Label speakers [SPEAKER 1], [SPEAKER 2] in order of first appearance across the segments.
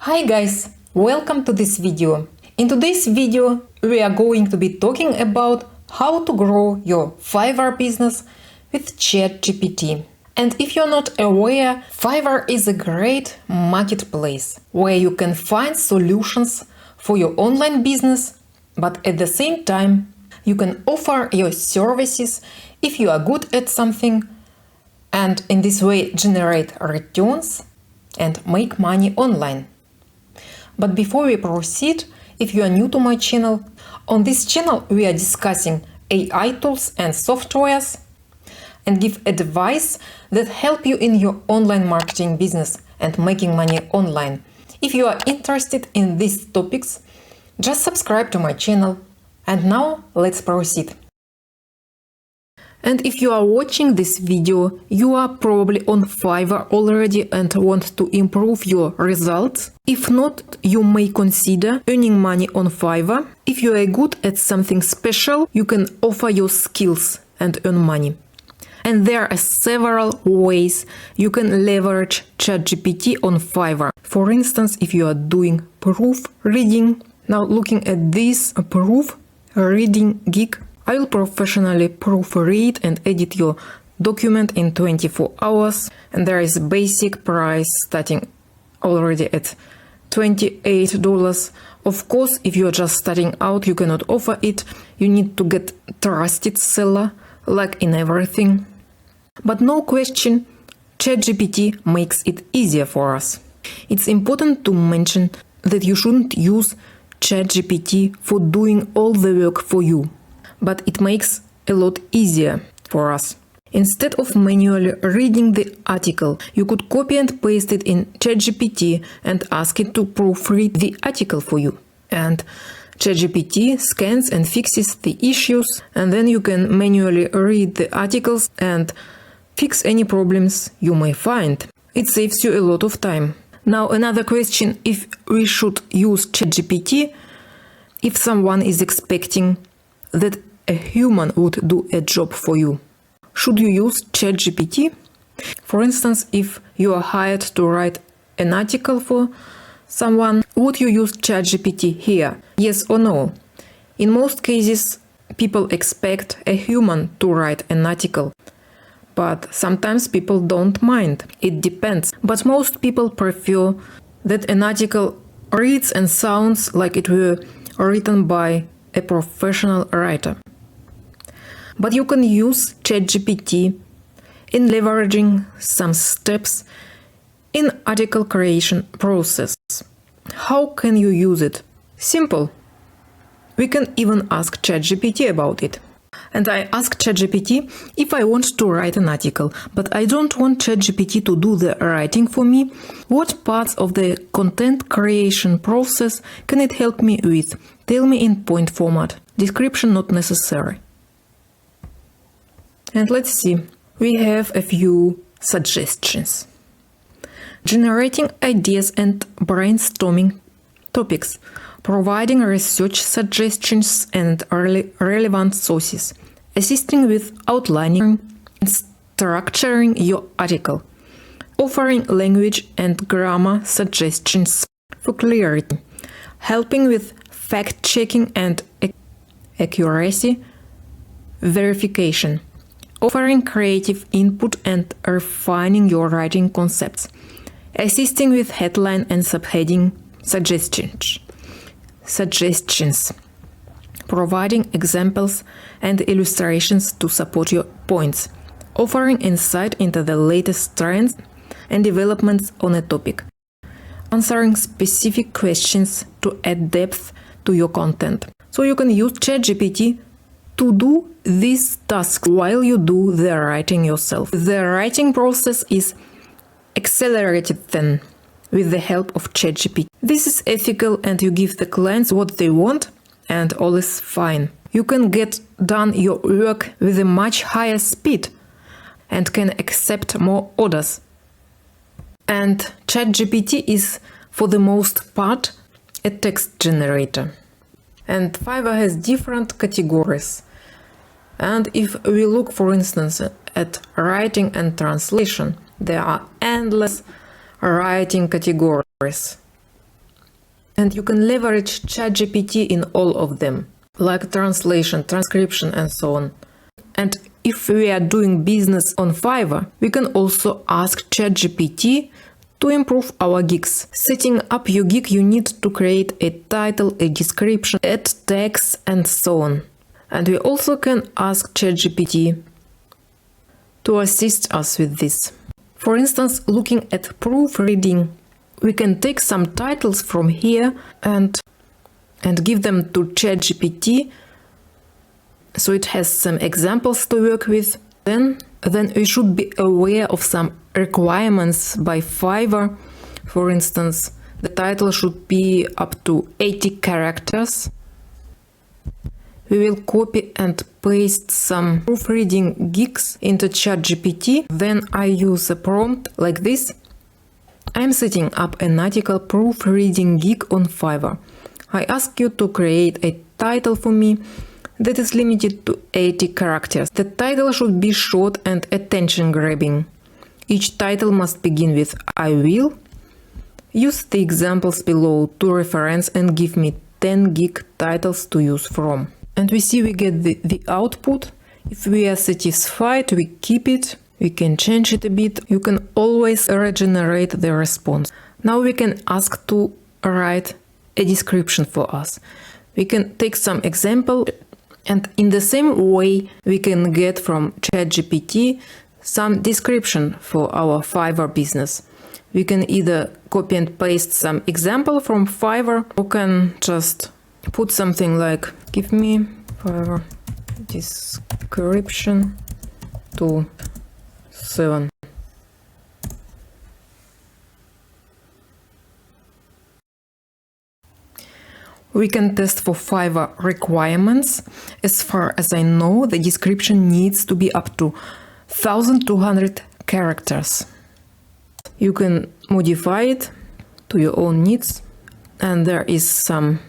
[SPEAKER 1] Hi guys, welcome to this video. In today's video, we are going to be talking about how to grow your Fiverr business with ChatGPT. And if you're not aware, Fiverr is a great marketplace where you can find solutions for your online business, but at the same time, you can offer your services if you are good at something and in this way generate returns and make money online. But before we proceed, if you are new to my channel, on this channel we are discussing AI tools and softwares and give advice that help you in your online marketing business and making money online. If you are interested in these topics, just subscribe to my channel. And now let's proceed. And if you are watching this video, you are probably on Fiverr already and want to improve your results. If not, you may consider earning money on Fiverr. If you are good at something special, you can offer your skills and earn money. And there are several ways you can leverage ChatGPT on Fiverr. For instance, if you are doing proofreading. Now looking at this proofreading gig, I will professionally proofread and edit your document in 24 hours, and there is a basic price starting already at $28. Of course, if you're just starting out, you cannot offer it. You need to get trusted seller, like in everything. But no question, ChatGPT makes it easier for us. It's important to mention that you shouldn't use ChatGPT for doing all the work for you. But it makes a lot easier for us. Instead of manually reading the article, you could copy and paste it in ChatGPT and ask it to proofread the article for you. And ChatGPT scans and fixes the issues, and then you can manually read the articles and fix any problems you may find. It saves you a lot of time. Now another question, if we should use ChatGPT if someone is expecting that a human would do a job for you. Should you use ChatGPT? For instance, if you are hired to write an article for someone, would you use ChatGPT here? Yes or no? In most cases, people expect a human to write an article. But sometimes people don't mind. It depends. But most people prefer that an article reads and sounds like it were written by a professional writer. But you can use ChatGPT in leveraging some steps in article creation process. How can you use it? Simple. We can even ask ChatGPT about it. And I asked ChatGPT if I want to write an article, but I don't want ChatGPT to do the writing for me. What parts of the content creation process can it help me with? Tell me in point format. Description not necessary. And let's see. We have a few suggestions. Generating ideas and brainstorming topics. Providing research suggestions and relevant sources. Assisting with outlining and structuring your article. Offering language and grammar suggestions for clarity. Helping with fact-checking and accuracy verification. Offering creative input and refining your writing concepts. Assisting with headline and subheading suggestions. Providing examples and illustrations to support your points. Offering insight into the latest trends and developments on a topic. Answering specific questions to add depth to your content. So you can use ChatGPT to do this task while you do the writing yourself. The writing process is accelerated then with the help of ChatGPT. This is ethical and you give the clients what they want and all is fine. You can get done your work with a much higher speed and can accept more orders. And ChatGPT is, for the most part, a text generator. And Fiverr has different categories. And if we look, for instance, at writing and translation, there are endless writing categories. And you can leverage ChatGPT in all of them, like translation, transcription, and so on. And if we are doing business on Fiverr, we can also ask ChatGPT to improve our gigs. Setting up your gig, you need to create a title, a description, add tags, and so on. And we also can ask ChatGPT to assist us with this. For instance, looking at proofreading, we can take some titles from here and give them to ChatGPT, so it has some examples to work with. Then we should be aware of some requirements by Fiverr. For instance, the title should be up to 80 characters. We will copy and paste some proofreading gigs into ChatGPT. Then I use a prompt like this. I'm setting up an article proofreading gig on Fiverr. I ask you to create a title for me that is limited to 80 characters. The title should be short and attention-grabbing. Each title must begin with "I will." Use the examples below to reference and give me 10 gig titles to use from. And we see we get the output. If we are satisfied, we keep it. We can change it a bit. You can always regenerate the response. Now we can ask to write a description for us. We can take some example, and in the same way we can get from ChatGPT some description for our Fiverr business. We can either copy and paste some example from Fiverr, or can just put something like, give me Fiverr description to 7. We can test for Fiverr requirements. As far as I know, the description needs to be up to 1200 characters. You can modify it to your own needs, and there is some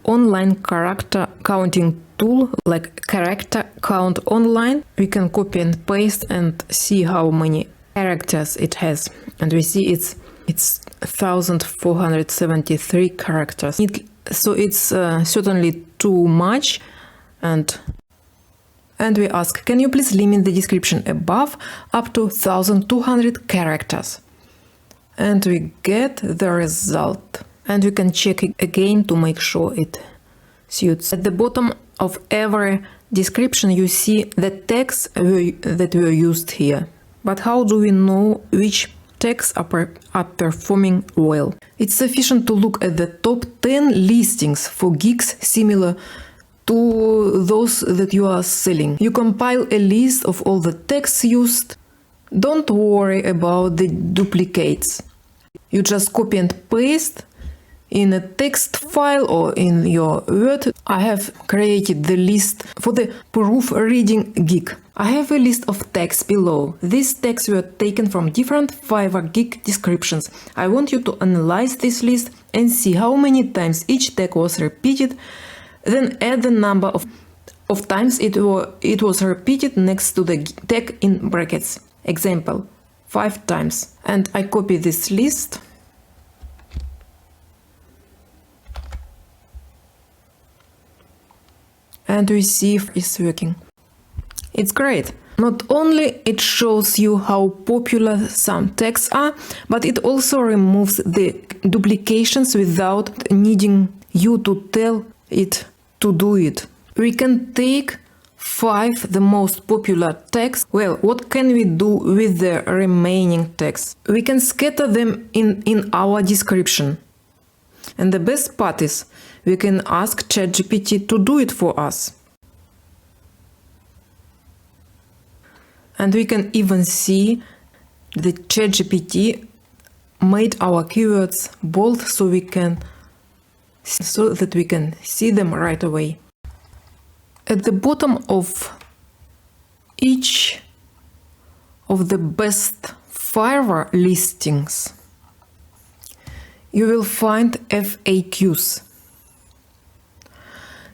[SPEAKER 1] online character counting tool like Character Count Online. We can copy and paste and see how many characters it has, and we see it's 1473 characters. So it's certainly too much, and we ask, can you please limit the description above up to 1200 characters? And we get the result. And we can check it again to make sure it suits. At the bottom of every description you see the tags that were used here. But how do we know which tags are performing well? It's sufficient to look at the top 10 listings for gigs similar to those that you are selling. You compile a list of all the tags used. Don't worry about the duplicates. You just copy and paste in a text file or in your Word. I have created the list for the proofreading gig. I have a list of tags below. These tags were taken from different Fiverr gig descriptions. I want you to analyze this list and see how many times each tag was repeated, then add the number of times it was repeated next to the tag in brackets. Example, 5 times. And I copy this list. And we see if it's working. It's great. Not only it shows you how popular some tags are, but it also removes the duplications without needing you to tell it to do it. We can take 5 the most popular tags. Well, what can we do with the remaining tags? We can scatter them in our description. And the best part is, we can ask ChatGPT to do it for us. And we can even see that ChatGPT made our keywords bold so that we can see them right away. At the bottom of each of the best Fiverr listings, you will find FAQs.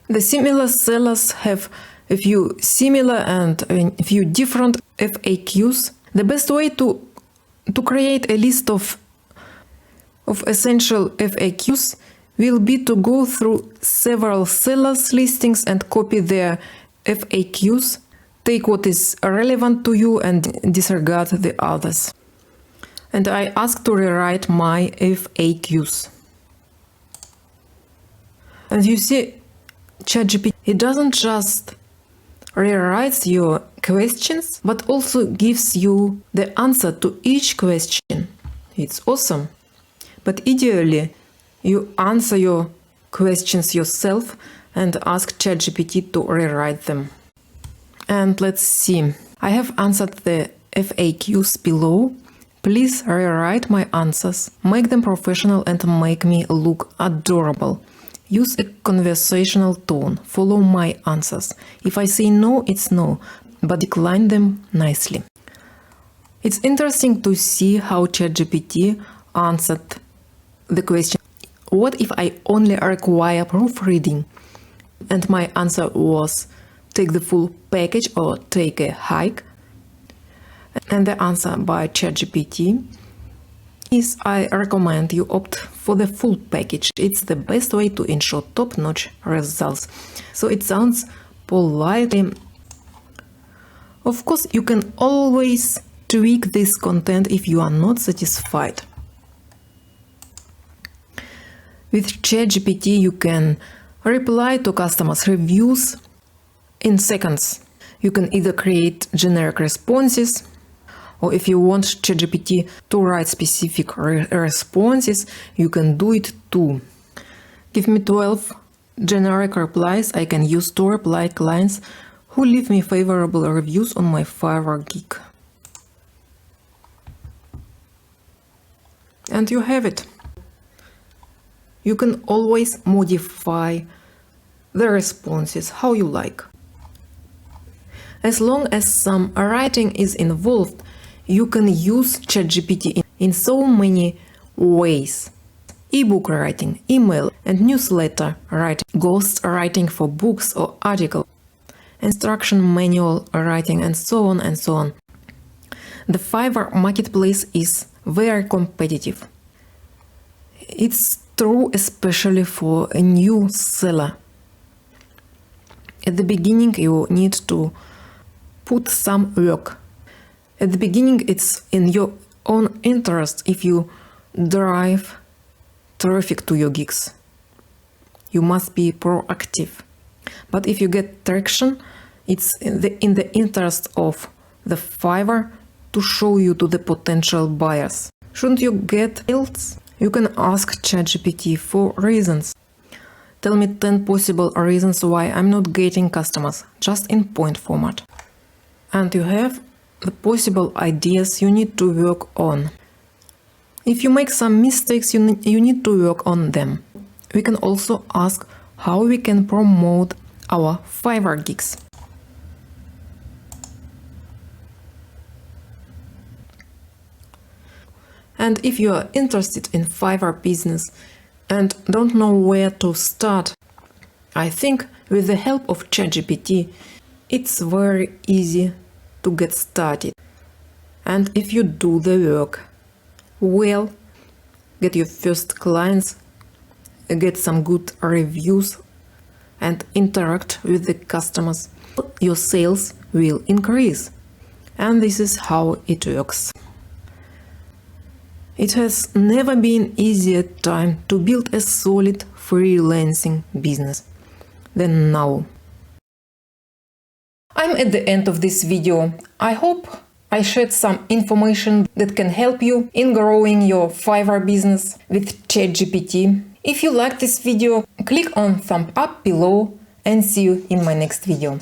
[SPEAKER 1] The similar sellers have a few similar and a few different FAQs. The best way to create a list of essential FAQs will be to go through several sellers' listings and copy their FAQs, take what is relevant to you and disregard the others. And I ask to rewrite my FAQs. And you see, ChatGPT, it doesn't just rewrite your questions, but also gives you the answer to each question. It's awesome. But ideally, you answer your questions yourself and ask ChatGPT to rewrite them. And let's see. I have answered the FAQs below. Please rewrite my answers, make them professional and make me look adorable. Use a conversational tone, follow my answers. If I say no, it's no, but decline them nicely. It's interesting to see how ChatGPT answered the question, what if I only require proofreading? And my answer was, take the full package or take a hike. And the answer by ChatGPT is, I recommend you opt for the full package. It's the best way to ensure top-notch results. So it sounds politely. Of course, you can always tweak this content if you are not satisfied. With ChatGPT, you can reply to customers' reviews in seconds. You can either create generic responses, or if you want ChatGPT to write specific responses, you can do it too. Give me 12 generic replies I can use to reply clients who leave me favorable reviews on my Fiverr gig. And you have it. You can always modify the responses how you like. As long as some writing is involved, you can use ChatGPT in so many ways. Ebook writing, email and newsletter writing, ghost writing for books or articles, instruction manual writing, and so on and so on. The Fiverr marketplace is very competitive. It's true especially for a new seller. At the beginning, you need to put some work. At the beginning, it's in your own interest if you drive traffic to your gigs. You must be proactive. But if you get traction, it's in the interest of the Fiverr to show you to the potential buyers. Shouldn't you get sales? You can ask ChatGPT for reasons. Tell me 10 possible reasons why I'm not getting customers, just in point format. And you have the possible ideas you need to work on. If you make some mistakes, you need to work on them. We can also ask how we can promote our Fiverr gigs. And if you are interested in Fiverr business and don't know where to start, I think with the help of ChatGPT, it's very easy to get started. And if you do the work well, get your first clients, get some good reviews, and interact with the customers, your sales will increase. And this is how it works. It has never been easier time to build a solid freelancing business than now. I'm at the end of this video. I hope I shared some information that can help you in growing your Fiverr business with ChatGPT. If you liked this video, click on thumb up below and see you in my next video.